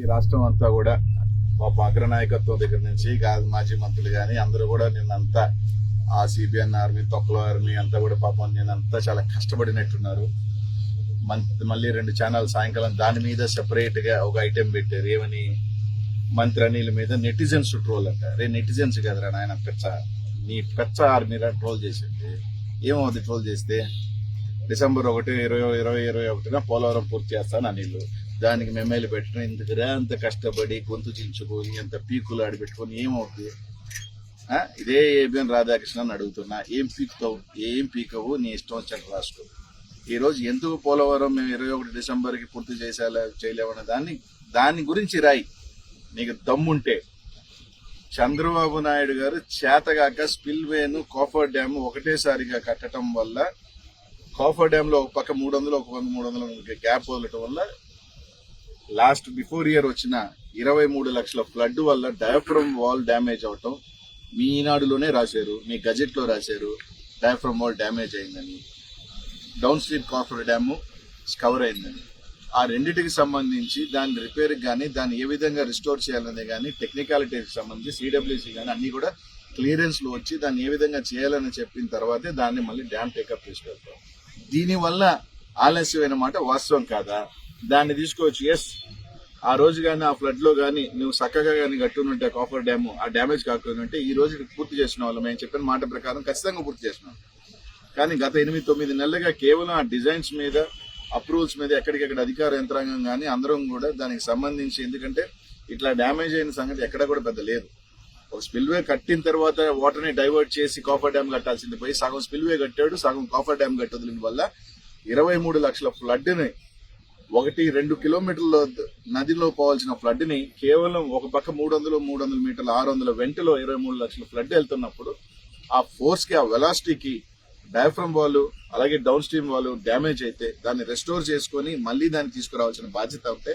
ఈ రాష్ట్రం అంతా కూడా పాప అగ్రనాయకత్వం దగ్గర నుంచి మాజీ మంత్రులు కానీ అందరూ కూడా నిన్నంతా ఆ సిబిఎన్ ఆర్మీ తొక్కలో ఆర్మీ అంతా కూడా పాపం నేనంతా చాలా కష్టపడినట్టున్నారు. మళ్ళీ 2 ఛానల్ సాయంకాలం దాని మీద సెపరేట్ గా ఒక ఐటెం పెట్టారు. ఏమని మంత్రి అనిల్ మీద నెటిజన్స్ ట్రోల్ అంట. రే నెటిజన్స్ కదరా నాయన, నీ పెచ్చ ఆర్మీ ట్రోల్ చేసింది. ఏమవుతుంది ట్రోల్ చేస్తే? డిసెంబర్ 1, 2021 పోలవరం పూర్తి చేస్తాను అనిల్. దానికి మెమైలు పెట్టిన ఇంతకురా అంత కష్టపడి గొంతు చించుకొని అంత పీకులు ఆడిపెట్టుకొని ఏమవుతుంది? ఇదే ఏబిఎన్ రాధాకృష్ణ అడుగుతున్నా, ఏం పీకుతావు? ఏం పీకవు? నీ ఇష్టం వచ్చినట్టు రాసుకో. ఈ రోజు ఎందుకు పోలవరం మేము 21 డిసెంబర్కి పూర్తి చేయలేమన్న దాని గురించి రాయి నీకు దమ్ముంటే. చంద్రబాబు నాయుడు గారు చేతగాక స్పిల్వేను కోఫర్ డ్యామ్ ఒకటేసారిగా కట్టడం వల్ల, కోఫర్ డ్యామ్ లో ఒక పక్క 300 ఒక పక్క 300 గ్యాప్ వదలటం వల్ల బిఫోర్ ఇయర్ వచ్చిన 23 లక్షల ఫ్లడ్ వల్ల డయాఫ్రమ్ వాల్ డ్యామేజ్ అవటం మీ ఈనాడులోనే రాశారు, మీ గజెట్ లో రాశారు. డయాఫ్రమ్ వాల్ డ్యామేజ్ అయిందని, down stream coffer dam cover అయిందని. ఆ రెండింటికి సంబంధించి దాని రిపేర్ కానీ దాన్ని ఏ విధంగా రిస్టోర్ చేయాలనే కానీ టెక్నికాలిటీకి సంబంధించి సిడబ్ల్యూసీ కానీ అన్ని కూడా క్లియరెన్స్ లో వచ్చి దాన్ని ఏ విధంగా చేయాలని చెప్పిన తర్వాతే దాన్ని మళ్ళీ డ్యామ్ టేకప్ తీసుకెళ్తాం. దీనివల్ల ఆలస్యమైన మాట వాస్తవం కాదా? దాన్ని తీసుకోవచ్చు. ఎస్, ఆ రోజు కానీ ఆ ఫ్లడ్ లో కానీ నువ్వు చక్కగా కానీ కట్టునుంటే కాఫర్ డ్యామ్ ఆ డ్యామేజ్ కాకుండా ఈ రోజు పూర్తి చేసిన వాళ్ళు మేము చెప్పిన మాట ప్రకారం ఖచ్చితంగా పూర్తి చేసినాం. కానీ గత 8-9 నెలలుగా కేవలం ఆ డిజైన్స్ మీద, అప్రూవల్స్ మీద ఎక్కడికెక్కడ అధికార యంత్రాంగం కానీ అందరం కూడా దానికి సంబంధించి, ఎందుకంటే ఇట్లా డ్యామేజ్ అయిన సంగతి ఎక్కడ కూడా పెద్ద లేదు. ఒక స్పిల్వే కట్టిన తర్వాత వాటర్ ని డైవర్ట్ చేసి కాఫర్ డ్యామ్ కట్టాల్సింది పోయి సగం స్పిల్వే కట్టాడు, సగం కాఫర్ డ్యామ్ కట్టడం వల్ల 23 లక్షల ఫ్లడ్ ని, 1-2 కిలోమీటర్ల నదిలో పోవాల్సిన ఫ్లడ్ ని కేవలం ఒక పక్క 300 మీటర్ల 600 వెంటలో 23 లక్షల ఫ్లడ్ వెళ్తున్నప్పుడు ఆ ఫోర్స్ కి, ఆ వెలాసిటీకి డయాఫ్రమ్ వాల్ అలాగే డౌన్ స్ట్రీమ్ వాల్ డ్యామేజ్ అయితే దాన్ని రెస్టోర్ చేసుకుని మళ్ళీ దాన్ని తీసుకురావాల్సిన బాధ్యత ఉంటే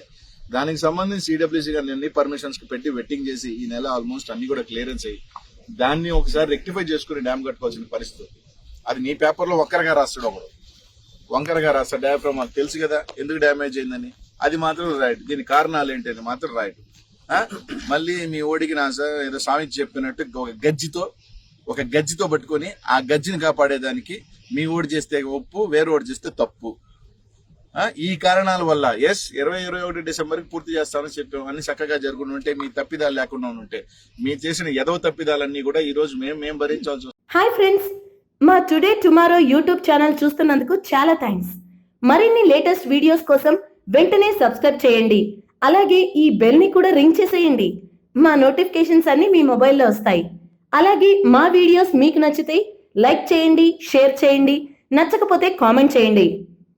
దానికి సంబంధించి సిడబ్ల్యూసీ గారిని అన్ని పర్మిషన్స్ కి పెట్టి వెట్టింగ్ చేసి ఈ నెల ఆల్మోస్ట్ అన్ని కూడా క్లియరెన్స్ అయ్యి దాన్ని ఒకసారి రెక్టిఫై చేసుకుని డ్యామ్ కట్టుకోవాల్సిన పరిస్థితి. అది నీ పేపర్లో వంకరగా రాస్తాడు, ఒకడు వంకరగా రాస్తాడు. డయాఫ్రమ్ వాల్ తెలుసు కదా ఎందుకు డ్యామేజ్ అయిందని, అది మాత్రం రైట్. దీని కారణాలు ఏంటని మాత్రం రైట్. మళ్ళీ మీ ఓడికి నా ఏదో స్వామి చెప్పినట్టు ఒక గజ్జితో పట్టుకొని ఆ గజ్జిని కాపాడేదానికి మీ ఓడి చేస్తే ఒప్పు, వేరే ఓడి చేస్తే తప్పు. ఈ కారణాల వల్ల 21 డిసెంబర్కి పూర్తి చేస్తామని చెప్పాం. అన్ని చక్కగా జరుగుతూ ఉంటే, మీ తప్పిదాలు లేకుండా ఉంటే, మీ చేసిన ఎదవ తప్పిదాలన్నీ కూడా ఈ రోజు మేము భరించాల్సి వస్తుంది. హాయ్ ఫ్రెండ్స్, మా టుడే టుమారో యూట్యూబ్ ఛానల్ చూస్తున్నందుకు చాలా థ్యాంక్స్. మరిన్ని లేటెస్ట్ వీడియోస్ కోసం వెంటనే సబ్స్క్రైబ్ చేయండి. అలాగే ఈ బెల్ ని కూడా రింగ్ చేసేయండి. మా నోటిఫికేషన్స్ అన్ని మీ మొబైల్లో వస్తాయి. అలాగే మా వీడియోస్ మీకు నచ్చితే లైక్ చేయండి, షేర్ చేయండి, నచ్చకపోతే కామెంట్ చేయండి.